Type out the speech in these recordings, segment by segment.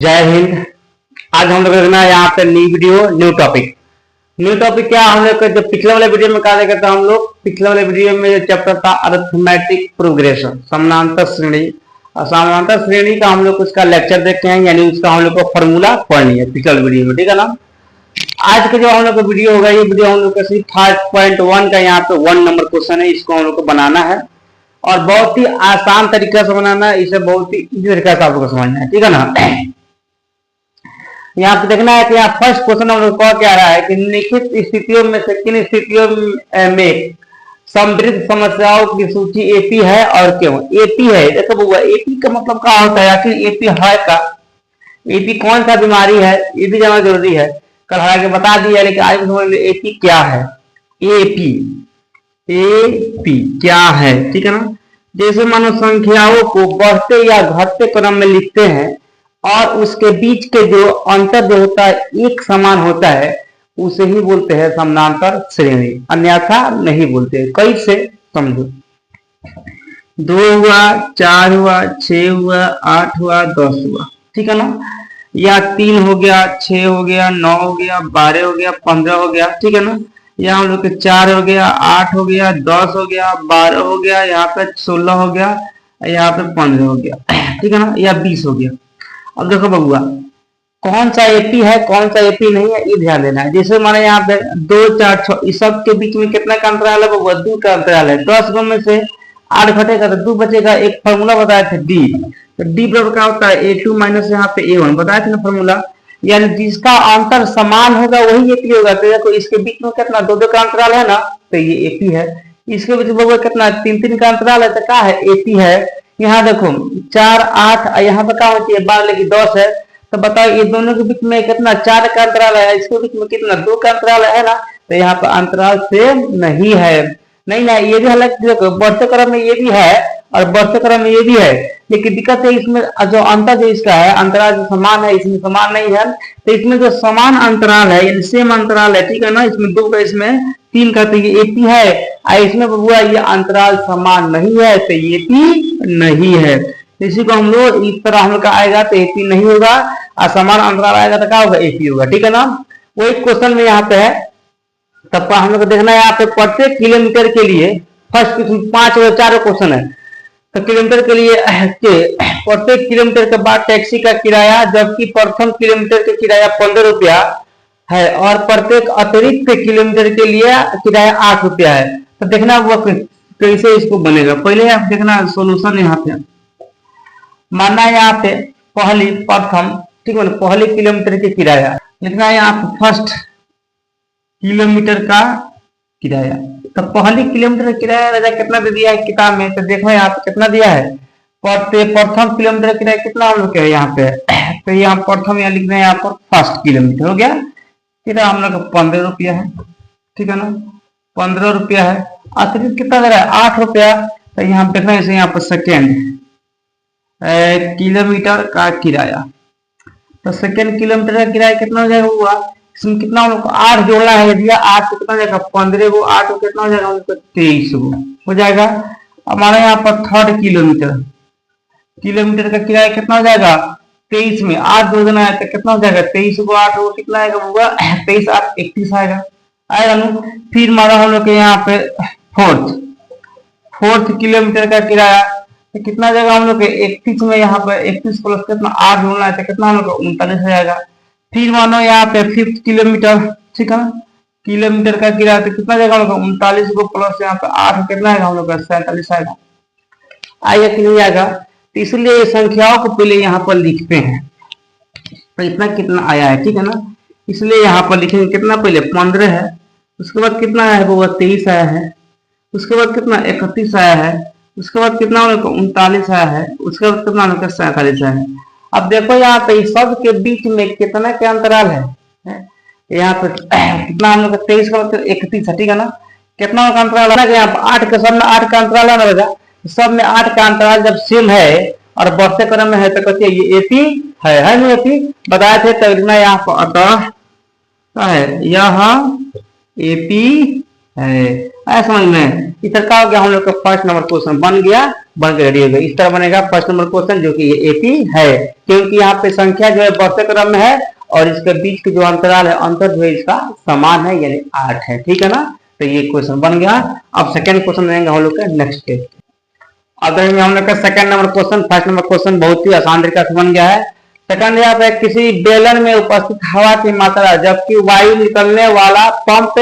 जय हिंद। आज हम लोग देखना है यहाँ पे new video new topic. New topic क्या हम लोग जो पिछले वाले वीडियो में कहा करता हम लोग पिछले वाले वीडियो में जो चैप्टर था अरिथमेटिक प्रोग्रेशन समानांतर श्रेणी और समानांतर श्रेणी का हम लोग उसका लेक्चर देखते हैं, यानी उसका हम लोग को फॉर्मूला पढ़नी है पिछले वीडियो में, ठीक है ना। आज का जो हम लोग का वीडियो होगा ये वीडियो हम लोग का सिर्फ 5.1 का यहाँ पे 1 नंबर क्वेश्चन है, इसको हम लोग को बनाना है और बहुत ही आसान तरीका से बनाना है, इसे बहुत ही इजी तरीका से आप लोग को समझना है, ठीक है ना। यहाँ पे देखना है कि यहाँ फर्स्ट क्वेश्चन हम लोग को क्या रहा है कि निम्नलिखित स्थितियों में से किन स्थितियों में समृद्ध समस्याओं की सूची एपी है और क्यों एपी है। देखो बउआ एपी का मतलब क्या होता है, आखिर एपी है का एपी कौन सा बीमारी है ये भी जानना जरूरी है। कल हालांकि बता दिया लेकिन आज समझ लो एपी क्या है। एपी एपी क्या है, ठीक है ना। जैसे मानो संख्याओं को बढ़ते या घटते क्रम में लिखते हैं और उसके बीच के जो अंतर जो होता है एक समान होता है उसे ही बोलते हैं समानांतर श्रेणी, अन्यथा नहीं बोलते। कैसे समझो, 2 हुआ, 4 हुआ, 6 हुआ, 8 हुआ, 10 हुआ, ठीक है ना। या 3 हो गया, 6 हो गया, 9 हो गया, 12 हो गया, 15 हो गया, ठीक है ना। यहाँ हम लोग के 4 हो गया, 8 हो गया, 10 हो गया, 12 हो गया, यहाँ पे 16 हो गया, यहाँ पे 15 हो गया, ठीक है ना, या 20 हो गया। अब देखो बबुआ कौन सा एपी है कौन सा एपी नहीं है ये ध्यान देना है। जैसे माने यहाँ पे 2 4 6 इस सब के बीच में कितना का अंतराल है बबुआ, 2 का अंतराल है। 10 गो में से 8 घटेगा तो 2 बचेगा। एक फॉर्मूला बताए थे डी, तो डी बराबर क्या होता है A2 माइनस यहाँ पे A1 बताए थे ना फॉर्मूला, यानी जिसका अंतर समान होगा वही एपी होगा। तो देखो इसके बीच में कितना 2 का अंतराल है ना, तो ये एपी है। इसके बीच में कितना 3 का अंतराल है तो क्या है एपी है। यहाँ देखो 4 8 यहाँ पे क्या होती है 12 लेकिन 10 है, तो बताओ ये दोनों के बीच में कितना 4 का अंतराल है, इसके बीच में कितना 2 का अंतराल है ना, तो यहाँ पे अंतराल सेम नहीं है। नहीं ना, ये भी हालांकि देखो बढ़ते क्रम में ये भी है और बढ़ते क्रम में ये भी है, लेकिन दिक्कत है इसमें जो अंतर जो इसका है अंतराल जो समान है इसमें समान नहीं है। तो इसमें जो समान अंतराल है यानी सेम अंतराल है, ठीक है ना, इसमें 2 का इसमें 3 का, तो ये एपी है। और इसमें बबुआ ये अंतराल समान नहीं है तो ये एपी नहीं है। इसी को हम लोग इस तरह हम लोग का आएगा तो एपी नहीं होगा और समान अंतराल आएगा तो क्या होगा एपी होगा, ठीक है ना। वही क्वेश्चन में यहाँ पे है, तब हम लोग को देखना है यहाँ पे प्रत्येक किलोमीटर के लिए फर्स्ट 5 और 4 क्वेश्चन है। तो किलोमीटर के लिए प्रत्येक किलोमीटर के बाद टैक्सी का किराया, जबकि प्रथम किलोमीटर का किराया 15 रुपया है और प्रत्येक अतिरिक्त किलोमीटर के लिए किराया 8 रुपया है। तो देखना वो कैसे इसको बनेगा। पहले आप देखना सोल्यूशन यहाँ पे मानना है यहाँ पे प्रथम, ठीक है, पहले किलोमीटर के किराया लिखना है यहाँ पे फर्स्ट किलोमीटर का किराया। तो पहली किलोमीटर का किराया राजा कितना दे दिया है किताब में, तो देखो यहाँ पे कितना दिया है प्रथम किलोमीटर का किराया कितना हम लोग के यहाँ पे तो यहाँ प्रथम यहाँ लिखना है यहाँ पर फर्स्ट किलोमीटर हो गया, कितना हम लोग 15 रुपया है, ठीक है ना, 15 रुपया है। अतिरिक्त कितना दे रहा है 8 रुपया। तो यहाँ देखना है यहाँ पर सेकेंड किलोमीटर का किराया, तो सेकेंड किलोमीटर का किराया कितना हो जाएगा हुआ, इसमें कितना हम लोग को 8 जोड़ना है, यदि 8 कितना हो जाएगा 15 को 8 को कितना हो जाएगा हम लोग को 23 हो जाएगा। हमारे यहाँ पर थर्ड किलोमीटर का किराया कितना हो जाएगा 23 में 8 जोड़ना है तो कितना हो जाएगा 23 को 8 को कितना आएगा होगा 23 8 31 आएगा ना। फिर मारा हम लोग के यहाँ पे फोर्थ किलोमीटर का किराया तो कितना जाएगा हम लोग 31 में, यहाँ पे 31 प्लस कितना 8 जोड़ना है तो कितना हम लोग 39 हो जाएगा। फिर मानो यहाँ पे 5th किलोमीटर, ठीक है ना, किलोमीटर का किराया तो कितना जाएगा हम लोग 39 को प्लस यहाँ पे 8 कितना आएगा हम लोग 47 आएगा कि नहीं आएगा। तो इसलिए संख्याओं को पहले यहाँ पर लिखते हैं तो इतना कितना आया है, ठीक है ना, इसलिए यहाँ पर लिखेंगे कितना पहले 15 है, उसके बाद कितना आया है वो 23 आया है, उसके बाद कितना 31 आया है, उसके बाद कितना 39 आया है, उसके बाद कितना 47 आया है। अब देखो यहाँ पे सब के बीच में कितना के अंतराल है, यहाँ पे कितना हम लोग 23 का मतलब 31 है, ठीक है ना, कितना का अंतराल है यहाँ पे 8 का, सब में 8 का अंतराल है ना बेटा, सब में 8 का अंतराल जब सेम है और बढ़ते क्रम में है तो कहते हैं ये एपी है ना, एपी बताए थे। तो यहाँ पर अतः है यह एपी है। आया समझ में? इस तरह का हो गया हम लोग का फर्स्ट नंबर क्वेश्चन बन के रेडी हो गया। इस तरह बनेगा फर्स्ट नंबर क्वेश्चन, जो कि ये एपी है, क्योंकि यहाँ पे संख्या जो है बढ़ते क्रम में है और इसके बीच के जो अंतराल है, अंतर जो है इसका समान है, यानी 8 है। ठीक है ना? तो ये क्वेश्चन बन गया। अब सेकंड क्वेश्चन रहेंगे हम लोग का नेक्स्ट स्टेज। अब देखेंगे हम लोग का second number question. First number question बहुत ही आसान तरीका से बन गया है। सेकंड यहाँ पे किसी बेलन में उपस्थित हवा की मात्रा जबकि वायु निकलने वाला पंप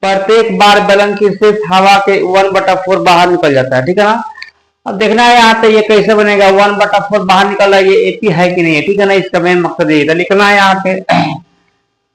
प्रत्येक बार बेलन की सिर्फ हवा के 1/4 बाहर निकल जाता है। ठीक है ना? अब देखना है यहाँ पे ये कैसे बनेगा। 1/4 बाहर निकल रहा है, ये एपी है कि नहीं है। ठीक है ना? इसका मेन मकसद ये लिखना है यहाँ पे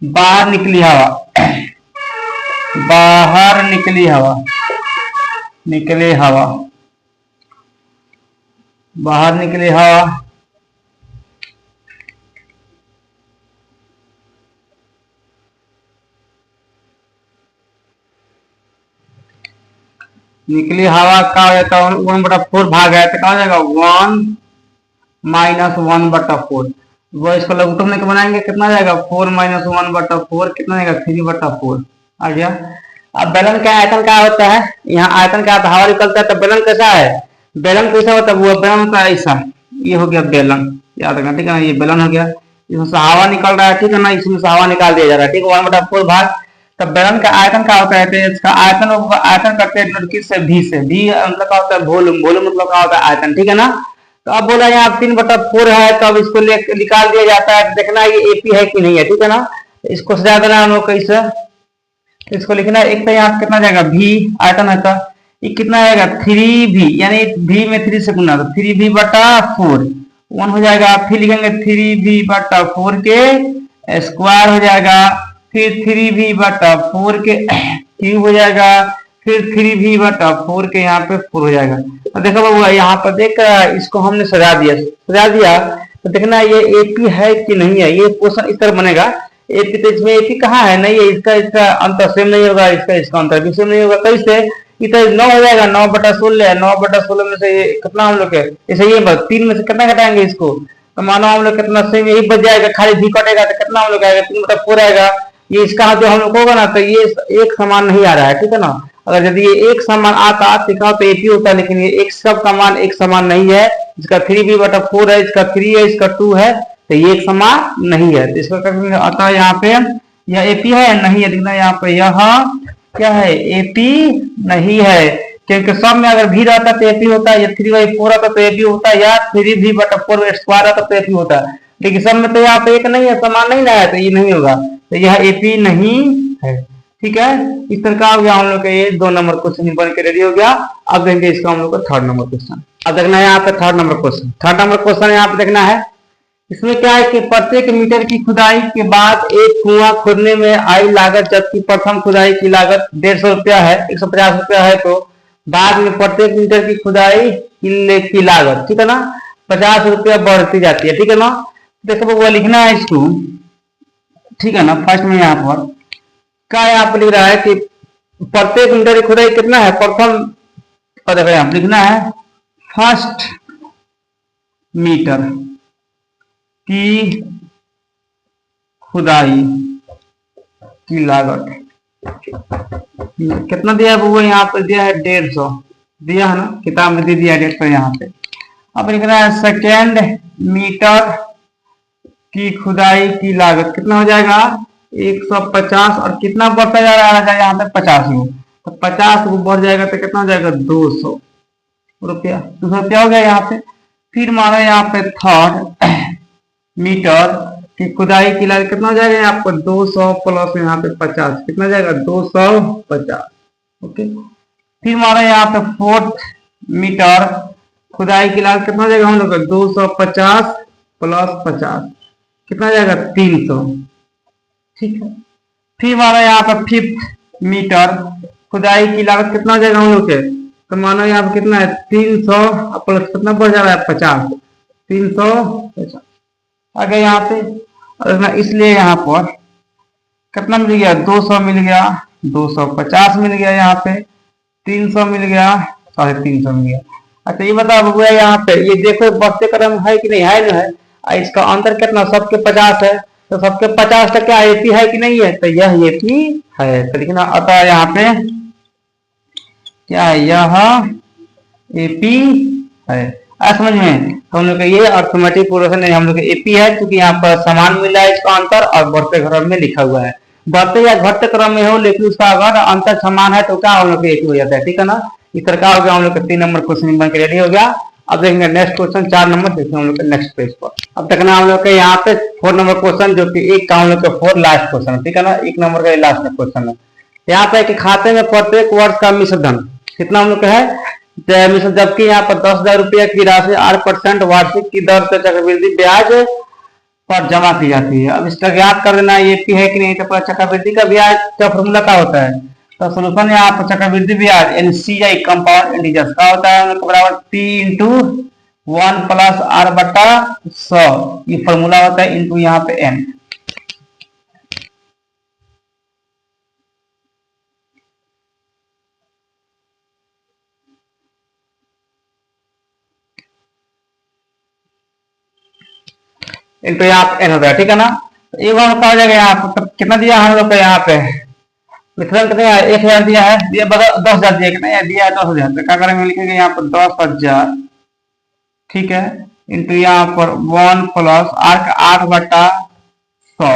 बाहर निकली हवा, बाहर निकली हवा, निकले हवा, बाहर निकले हवा, निकली हवा का हो जाता है 1/4 भाग है, तो क्या हो जाएगा 1 - 1/4। वो इसको लघुत्तम लेके बनाएंगे, कितना जाएगा 4 - 1/4, कितना जाएगा 3/4 आ गया। अब बेलन का आयतन क्या होता है, यहाँ आयतन का हवा निकलता है, तो बेलन कैसा है, बेलन कैसा होता है, वो बेलन का ऐसा, ये हो गया बेलन, याद रखना। ठीक है ना? ये बेलन हो गया, इसमें से हवा निकल रहा है। ठीक है ना? इसमें से हवा निकाल दिया जा रहा है। ठीक है? 1/4 भाग। तब बेलन का आयतन क्या होता है, तो इसका आयतन करते हैं किससे, भी से। भी मतलब क्या होता है वॉल्यूम, वॉल्यूम मतलब क्या होता है आयतन। ठीक है ना? तो अब बोला यहाँ 3/4 है, तो अब इसको निकाल दिया जाता है। देखना ये एपी है कि नहीं है। ठीक है ना? इसको सजा देना हम लोग कैसे, इसको लिखना है। एक तो यहाँ कितना जाएगा भी आयतन है, तो ये कितना आएगा 3v, यानी v में 3 से गुना, तो 3v/4 1 हो जाएगा। फिर लिखेंगे 3v/4 के स्क्वायर हो जाएगा, फिर 3v/4 के क्यूब हो जाएगा, फिर 3v/4 के यहाँ पे 4 हो जाएगा। तो देखो बाबू यहाँ पर देख इसको हमने सजा दिया, तो देखना ये एपी है कि नहीं है। ये क्वेश्चन इस तरह बनेगा, एपी, तो इसमें एपी कहाँ है, नहीं है, इसका अंतर सेम नहीं होगा, इसका अंतर भी सेम नहीं होगा। कैसे, इधर 9 हो जाएगा, 9/16, 9/16 में से कितना हम लोग जैसे ये 3 में से कितना घटाएंगे इसको, तो मानो हम लोग कितना सेम यही बच जाएगा, खाली भी कटेगा तो कितना हम लोग आएगा 3/4 आएगा। ये इसका जो हम लोग होगा ना, तो ये एक समान नहीं आ रहा है। ठीक है ना? अगर यदि ये एक समान आता तो एपी होता, लेकिन ये एक सब का मान एक समान नहीं है। इसका 3v/4 है, इसका 3 है, इसका 2 है, तो ये एक समान नहीं है। तो इसका आता है यहाँ पे यह एपी है नहीं है, दिखना यहाँ पे यह क्या है, एपी नहीं है, क्योंकि सब में अगर भी रहता तो एपी होता है, या 3/4 आता तो एपी होता है, या 3v/4 स्क्वायर आता तो एपी होता है, लेकिन सब में तो यहाँ पे एक नहीं है, समान नहीं ना है, तो ये नहीं होगा, तो यह एपी नहीं है। ठीक है? इस तरह का हो गया हम लोग का ये 2 नंबर क्वेश्चन बन के रेडी हो गया। अब देखेंगे इसका हम लोग का 3rd नंबर क्वेश्चन। अब देखना है यहाँ पे 3rd number question. 3rd number question यहाँ पे देखना है, इसमें क्या है कि प्रत्येक मीटर की खुदाई के बाद एक कुआं खोदने में आई लागत, जबकि प्रथम खुदाई की लागत 150 रुपया है, 150 रुपया है, तो बाद में प्रत्येक मीटर की खुदाई की लागत, ठीक है ना, 50 रुपया बढ़ती जाती है। ठीक है ना? देखो वो लिखना है इसको, ठीक है ना? फर्स्ट में यहाँ पर क्या यहाँ पर लिख रहा है कि प्रत्येक मीटर की खुदाई कितना है, प्रथम, और देखो यहाँ लिखना है फर्स्ट मीटर की खुदाई की लागत कितना दिया है, वो यहाँ पर दिया है 150 दिया है ना, किताब में दे दिया 150 यहाँ पे। अब लिखना है सेकेंड मीटर की खुदाई की लागत कितना हो जाएगा 150, और कितना बढ़ता जा रहा है यहाँ पे 50 में, तो 50 वो बढ़ जाएगा तो कितना हो जाएगा 200 रुपया, 200 रुपया हो गया यहाँ पे। फिर मानो यहाँ पे 3rd मीटर की खुदाई की लागत कितना हो जाएगा यहाँ पर 200 प्लस यहाँ पे 50, कितना जाएगा 250। ओके, फिर मानो यहाँ पे 4th मीटर खुदाई की लागत कितना हो जाएगा हम लोग 250 प्लस 50, कितना जाएगा 300। ठीक है, फिर मानो यहाँ पर 5th मीटर खुदाई की लागत कितना हो जाएगा हम लोग के, तो मानो यहाँ पर कितना है 300 प्लस कितना बढ़ जा रहा है 50, 350 आ गया यहाँ पे। और इसलिए यहाँ पर कितना मिल गया 200 मिल गया, 250 मिल गया, यहाँ पे 300 मिल गया, 350 मिल गया। अच्छा ये बताओ भैया यहाँ पे ये देखो बढ़ते क्रम है कि नहीं है, जो है इसका अंतर कितना, सबके 50 है, तो सबके 50% एपी है कि नहीं है, तो यह एपी है। तो लिखना अतः यहाँ पे क्या है, यह एपी है। समझ में, तो हम लोग का ये अर्थमेटिक प्रोग्रेशन हम लोग एपी है, क्योंकि यहाँ पर समान मिला है इसका अंतर और बढ़ते क्रम में लिखा हुआ है। बढ़ते या घटते क्रम में हो लेकिन उसका अगर अंतर समान है तो क्या हम लोग एपी हो जाता है। ठीक है ना, इस तरह का हो गया हम लोग का 3 नंबर क्वेश्चन बन के रेडी हो गया। अब देखेंगे नेक्स्ट क्वेश्चन 4 नंबर, देखिए हम लोग के नेक्स्ट पेज पर। अब देखना हम लोग के यहाँ पे 4 नंबर क्वेश्चन, जो कि एक का हम लोग का 4 लास्ट क्वेश्चन। ठीक है ना, 1 नंबर का लास्ट क्वेश्चन है। यहाँ पे कि खाते में प्रत्येक वर्ष का मिश्र धन कितना हम लोग का है, जबकि यहाँ पर 10,000 रुपया की राशि 8% वार्षिक की दर से चक्रवृद्धि ब्याज पर जमा की जाती है। अब इसका ज्ञात कर देना एपी है कि नहीं। तो चक्रवृद्धि का ब्याज का फॉर्मूला क्या होता है, तो सोल्यूशन यहाँ पर चक्रवृद्धि ब्याज एनसीआई कंपाउंड इंटीजर्स का होता है बराबर पी इंटू 1 प्लस आर बटा 100, ये फॉर्मूला होता है, इंटू यहाँ पे एन। इंटू यहाँ पे एन होता है। ठीक है ना, एक बार कहा जाएगा यहाँ पर कितना दिया हम लोग को, यहाँ पे वितरण कितने 1,000 दिया है, दिया 10,000 दिया, कितना दिया है 10,000। तो क्या करेंगे, लिखेंगे यहाँ पर 10,000, ठीक है, इंटू यहाँ पर 1 प्लस आर का 8 बटा 100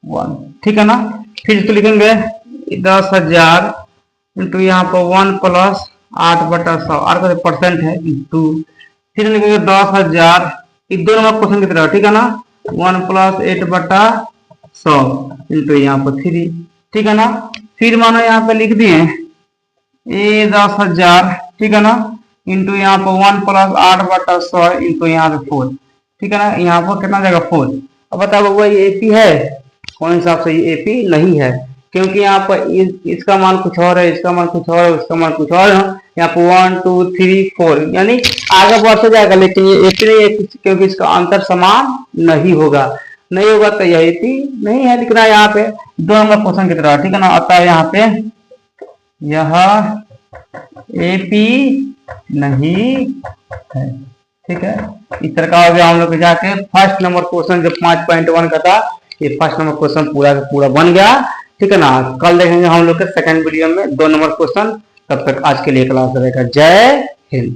1। ठीक है ना, फिर इसको लिखेंगे 10,000 इंटू यहाँ पर 1 प्लस 8 बटा 100, आर का परसेंट है, इंटू फिर लिखेंगे 10,000 इस 2 नंबर क्वेश्चन की तरह। ठीक है ना, 1 प्लस 8 बटा 100 इंटू यहाँ पर 3। ठीक है ना, फिर मानो यहाँ पे लिख दिए ये 10,000, ठीक है ना, इंटू यहाँ पर 1 प्लस 8 बटा 100 इंटू यहाँ पे 4। ठीक है ना, यहाँ पर कितना जाएगा 4। अब बताओ वो ये एपी है, कौन हिसाब से ये एपी नहीं है, क्योंकि यहाँ पर इसका मान कुछ और है, इसका मान कुछ और है, उसका मान कुछ और है। यहाँ पर 1 2 3 4 यानी आगे बढ़ तो जाएगा, लेकिन ये एपी नहीं है क्योंकि इसका अंतर समान नहीं होगा। नहीं होगा तो यह एपी नहीं है, लिखना यहाँ पे 2 नंबर क्वेश्चन की तरह। ठीक है ना, अतः यहाँ पे यह एपी नहीं है। ठीक है, इस तरह का हो गया हम लोग जाके फर्स्ट नंबर क्वेश्चन जो 5.1 का था, ये फर्स्ट नंबर क्वेश्चन पूरा का पूरा बन गया। ठीक है ना, कल देखेंगे हम लोग के सेकंड वीडियो में 2 नंबर क्वेश्चन। तब तक आज के लिए क्लास रहेगा। जय हिंद।